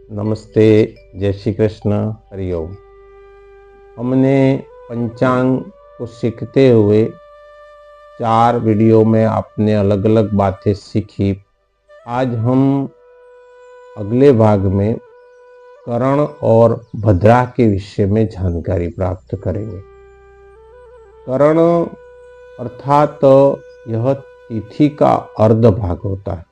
नमस्ते, जय श्री कृष्ण, हरिओम। हमने पंचांग को सीखते हुए 4 वीडियो में आपने अलग अलग बातें सीखी। आज हम अगले भाग में करण और भद्रा के विषय में जानकारी प्राप्त करेंगे। करण अर्थात यह तिथि का अर्ध भाग होता है।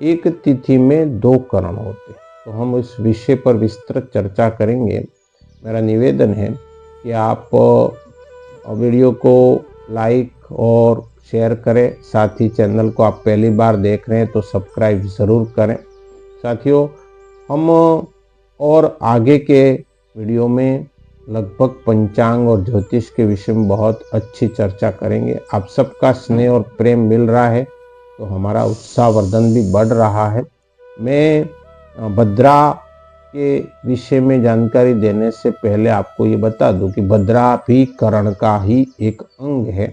एक तिथि में 2 करण होते हैं, तो हम इस विषय पर विस्तृत चर्चा करेंगे। मेरा निवेदन है कि आप वीडियो को लाइक और शेयर करें। साथ ही चैनल को आप पहली बार देख रहे हैं तो सब्सक्राइब ज़रूर करें। साथियों, हम और आगे के वीडियो में लगभग पंचांग और ज्योतिष के विषय में बहुत अच्छी चर्चा करेंगे। आप सबका स्नेह और प्रेम मिल रहा है तो हमारा उत्साहवर्धन भी बढ़ रहा है। मैं भद्रा के विषय में जानकारी देने से पहले आपको ये बता दूं कि भद्रा भी करण का ही एक अंग है।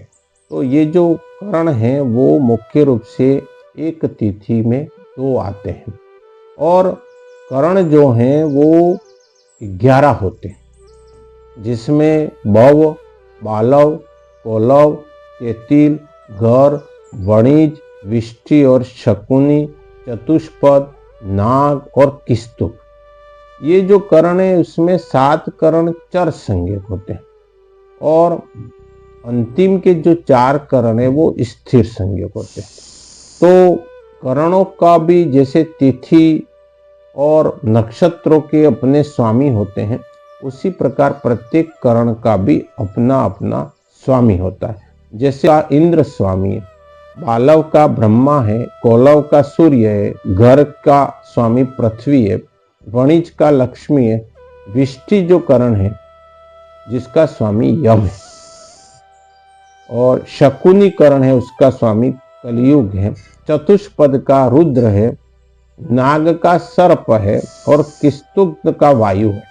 तो ये जो करण है वो मुख्य रूप से एक तिथि में 2 आते हैं और करण जो हैं वो 11 होते हैं, जिसमें भव, बालव, कोलव, केतिल, घर, वणिज, विष्टि और शकुनी, चतुष्पद, नाग और किस्तुक। ये जो करण है उसमें 7 करण चर संज्ञक होते हैं और अंतिम के जो 4 करण है वो स्थिर संज्ञक होते हैं। तो करणों का भी जैसे तिथि और नक्षत्रों के अपने स्वामी होते हैं, उसी प्रकार प्रत्येक करण का भी अपना अपना स्वामी होता है। जैसे इंद्र स्वामी है, बालव का ब्रह्मा है, कोलव का सूर्य है, घर का स्वामी पृथ्वी है, वणिज का लक्ष्मी है, विष्टि जो करण है जिसका स्वामी यम है और शकुनी करण है उसका स्वामी कलियुग है, चतुष्पद का रुद्र है, नाग का सर्प है और किस्तुक का वायु है।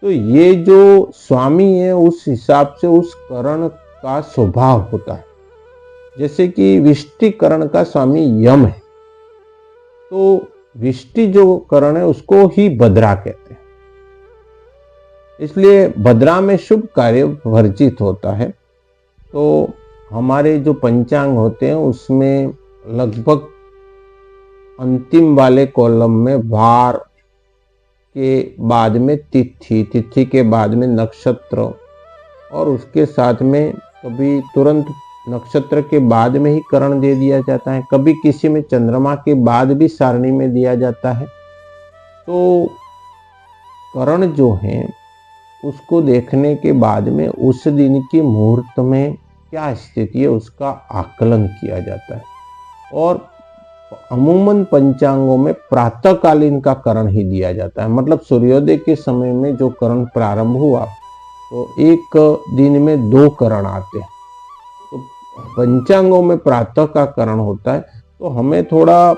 तो ये जो स्वामी है उस हिसाब से उस करण का स्वभाव होता है। जैसे कि विष्टि करण का स्वामी यम है, तो विष्टि जो करण है उसको ही भद्रा कहते हैं। इसलिए भद्रा में शुभ कार्य वर्जित होता है। तो हमारे जो पंचांग होते हैं उसमें लगभग अंतिम वाले कॉलम में वार के बाद में तिथि, तिथि के बाद में नक्षत्र और उसके साथ में कभी तुरंत नक्षत्र के बाद में ही करण दे दिया जाता है, कभी किसी में चंद्रमा के बाद भी सारणी में दिया जाता है। तो करण जो है उसको देखने के बाद में उस दिन के मुहूर्त में क्या स्थिति है उसका आकलन किया जाता है और अमूमन पंचांगों में प्रातःकालीन का करण ही दिया जाता है। मतलब सूर्योदय के समय में जो करण प्रारंभ हुआ तो एक दिन में 2 करण आते हैं। तो पंचांगों में प्रातः का करण होता है, तो हमें थोड़ा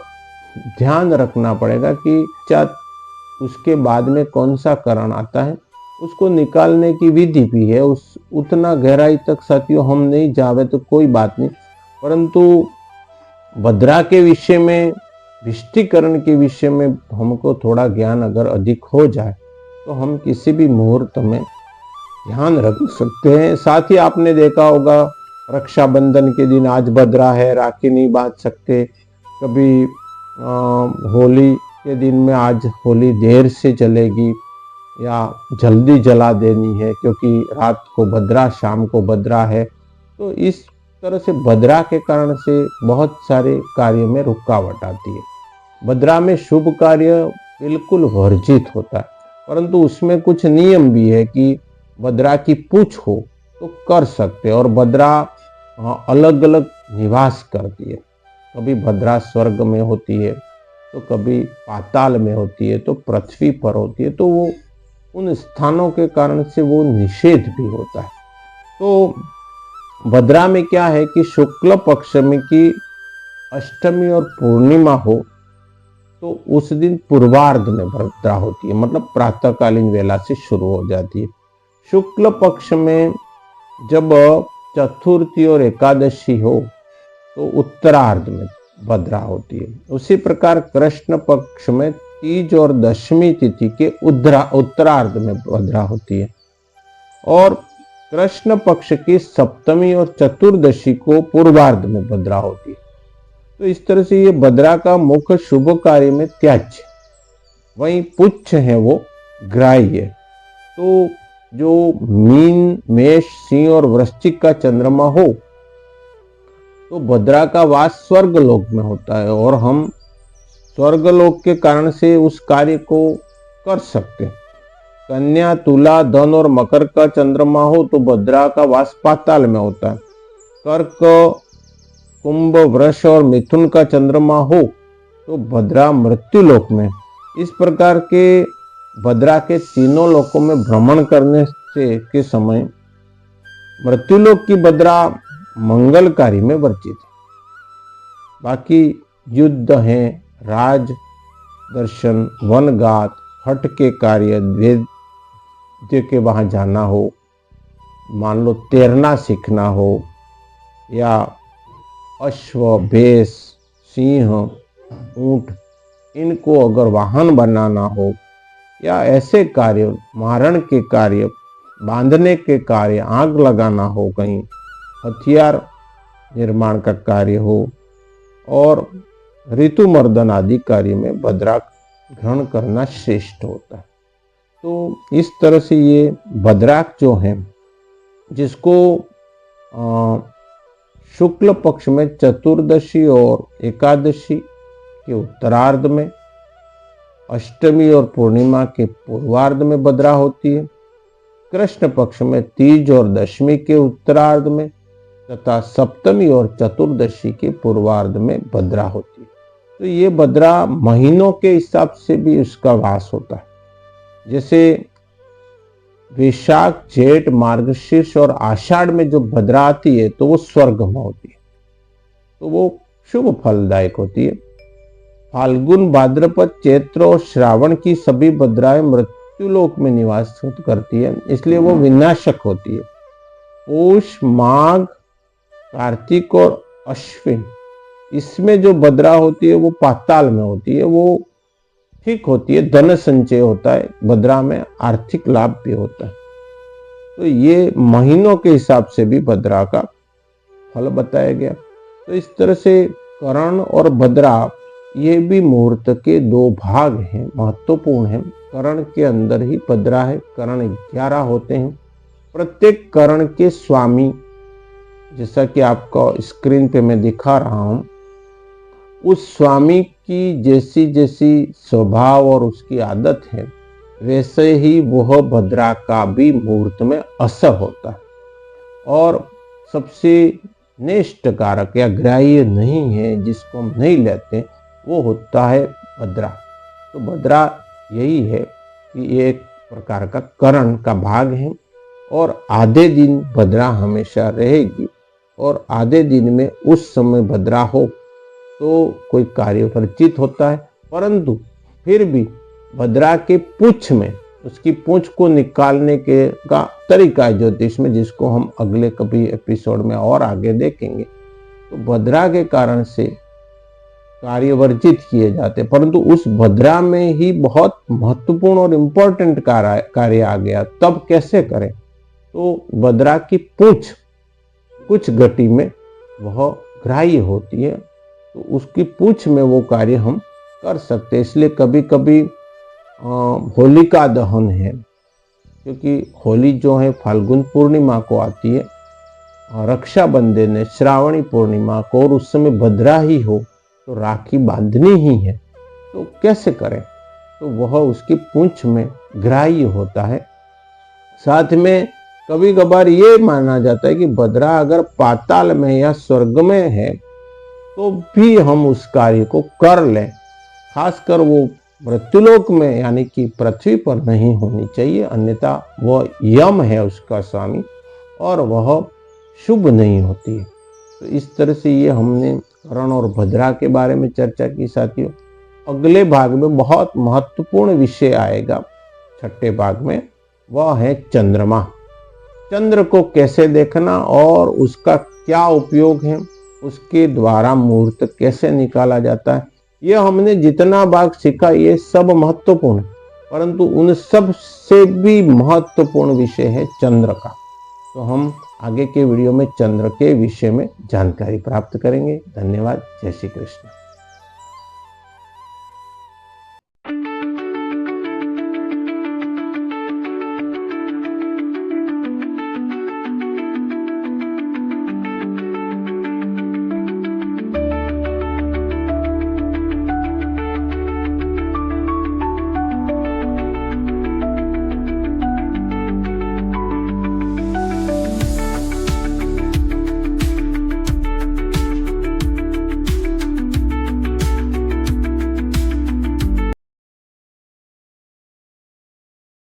ध्यान रखना पड़ेगा कि उसके बाद में कौन सा करण आता है, उसको निकालने की विधि भी है। उतना गहराई तक साथियों हम नहीं जावे तो कोई बात नहीं, परंतु भद्रा के विषय में, विष्टिकरण के विषय में हमको थोड़ा ज्ञान अगर अधिक हो जाए तो हम किसी भी मुहूर्त में ध्यान रख सकते हैं। साथ ही आपने देखा होगा रक्षाबंधन के दिन आज भद्रा है, राखी नहीं बांध सकते। कभी होली के दिन में आज होली देर से जलेगी या जल्दी जला देनी है क्योंकि रात को भद्रा, शाम को भद्रा है। तो इस तरह से भद्रा के कारण से बहुत सारे कार्य में रुकावट आती है। भद्रा में शुभ कार्य बिल्कुल वर्जित होता है, परंतु उसमें कुछ नियम भी है कि भद्रा की पूछ हो तो कर सकते, और भद्रा अलग अलग निवास करती है। कभी भद्रा स्वर्ग में होती है तो कभी पाताल में होती है तो पृथ्वी पर होती है, तो वो उन स्थानों के कारण से वो निषेध भी होता है। तो भद्रा में क्या है कि शुक्ल पक्ष में की अष्टमी और पूर्णिमा हो तो उस दिन पूर्वार्ध में भद्रा होती है, मतलब प्रातःकालीन वेला से शुरू हो जाती है। शुक्ल पक्ष में जब चतुर्थी और एकादशी हो तो उत्तरार्ध में भद्रा होती है। उसी प्रकार कृष्ण पक्ष में तीज और दशमी तिथि के उत्तरार्ध में भद्रा होती है और कृष्ण पक्ष की सप्तमी और चतुर्दशी को पूर्वार्ध में भद्रा होती है। तो इस तरह से ये भद्रा का मुख्य शुभ कार्य में त्याज्य, वहीं पुच्छ है वो ग्राह्य। तो जो मीन, मेष, सिंह और वृश्चिक का चंद्रमा हो तो भद्रा का वास स्वर्गलोक में होता है और हम स्वर्गलोक के कारण से उस कार्य को कर सकते हैं। कन्या, तुला, धन और मकर का चंद्रमा हो तो भद्रा का वास पाताल में होता है। कर्क, कुंभ, वृष और मिथुन का चंद्रमा हो तो भद्रा मृत्युलोक में। इस प्रकार के भद्रा के तीनों लोकों में भ्रमण करने से के समय मृत्युलोक की भद्रा मंगलकारी में वर्जित है। बाकी युद्ध हैं, राज दर्शन, वनगात, हट के कार्य, वेद्य के वहां जाना हो, मान लो तैरना सीखना हो, या अश्व, भैंस, सिंह, ऊंट, इनको अगर वाहन बनाना हो, या ऐसे कार्य, मारण के कार्य, बांधने के कार्य, आग लगाना हो, कहीं हथियार निर्माण का कार्य हो, और ऋतुमर्दन आदि कार्य में भद्रा ग्रहण करना श्रेष्ठ होता है। तो इस तरह से ये भद्राक जो है, जिसको शुक्ल पक्ष में चतुर्दशी और एकादशी के उत्तरार्ध में, अष्टमी और पूर्णिमा के पूर्वार्ध में भद्रा होती है, कृष्ण पक्ष में तीज और दशमी के उत्तरार्ध में तथा सप्तमी और चतुर्दशी के पूर्वार्ध में भद्रा होती है। तो ये भद्रा महीनों के हिसाब से भी उसका वास होता है। जैसे वैशाख, जेठ, मार्गशीर्ष और आषाढ़ में जो भद्रा आती है तो वो स्वर्ग में होती है, तो वो शुभ फलदायक होती है। फाल्गुन, भाद्रपद, चैत्र और श्रावण की सभी भद्राएं मृत्युलोक में निवास करती है, इसलिए वो विनाशक होती है। पौष, माघ, कार्तिक और अश्विन, इसमें जो भद्रा होती है वो पाताल में होती है, वो ठीक होती है, धन संचय होता है, भद्रा में आर्थिक लाभ भी होता है। तो ये महीनों के हिसाब से भी भद्रा का फल बताया गया। तो इस तरह से करण और भद्रा ये भी मुहूर्त के दो भाग हैं, महत्वपूर्ण हैं। करण के अंदर ही भद्रा है, करण 11 होते हैं। प्रत्येक करण के स्वामी, जैसा कि आपको स्क्रीन पे मैं दिखा रहा हूं, उस स्वामी की जैसी जैसी स्वभाव और उसकी आदत है, वैसे ही वह भद्रा का भी मुहूर्त में असर होता है। और सबसे निष्ठ कारक या ग्राह्य नहीं है, जिसको हम नहीं लेते, वो होता है भद्रा। तो भद्रा यही है कि ये एक प्रकार का करण का भाग है और आधे दिन भद्रा हमेशा रहेगी, और आधे दिन में उस समय भद्रा हो तो कोई कार्य वर्जित होता है। परंतु फिर भी भद्रा के पूंछ में, उसकी पूंछ को निकालने के का तरीका है ज्योतिष में, जिसको हम अगले कभी एपिसोड में और आगे देखेंगे। तो भद्रा के कारण से कार्य वर्जित किए जाते, परंतु उस भद्रा में ही बहुत महत्वपूर्ण और इम्पोर्टेंट कार्य आ गया, तब कैसे करें? तो भद्रा की पूंछ कुछ गति में वह ग्राह्य होती है, तो उसकी पूंछ में वो कार्य हम कर सकते हैं। इसलिए कभी कभी होलिका दहन है, क्योंकि होली जो है फाल्गुन पूर्णिमा को आती है, रक्षाबंधन है श्रावणी पूर्णिमा को, और उस समय भद्रा ही हो तो राखी बांधनी ही है, तो कैसे करें? तो वह उसकी पूंछ में ग्राह्य होता है। साथ में कभी कभार ये माना जाता है कि भद्रा अगर पाताल में या स्वर्ग में है तो भी हम उस कार्य को कर लें, खासकर वो मृत्युलोक में यानी कि पृथ्वी पर नहीं होनी चाहिए, अन्यथा वह यम है उसका स्वामी और वह शुभ नहीं होती है। तो इस तरह से ये हमने करण और भद्रा के बारे में चर्चा की। साथियों, अगले भाग में बहुत महत्वपूर्ण विषय आएगा, छठे भाग में, वह है चंद्रमा। चंद्र को कैसे देखना और उसका क्या उपयोग है, उसके द्वारा मुहूर्त कैसे निकाला जाता है, ये हमने जितना भाग सीखा ये सब महत्वपूर्ण, परंतु उन सब से भी महत्वपूर्ण विषय है चंद्र का। तो हम आगे के वीडियो में चंद्र के विषय में जानकारी प्राप्त करेंगे। धन्यवाद। जय श्री कृष्ण।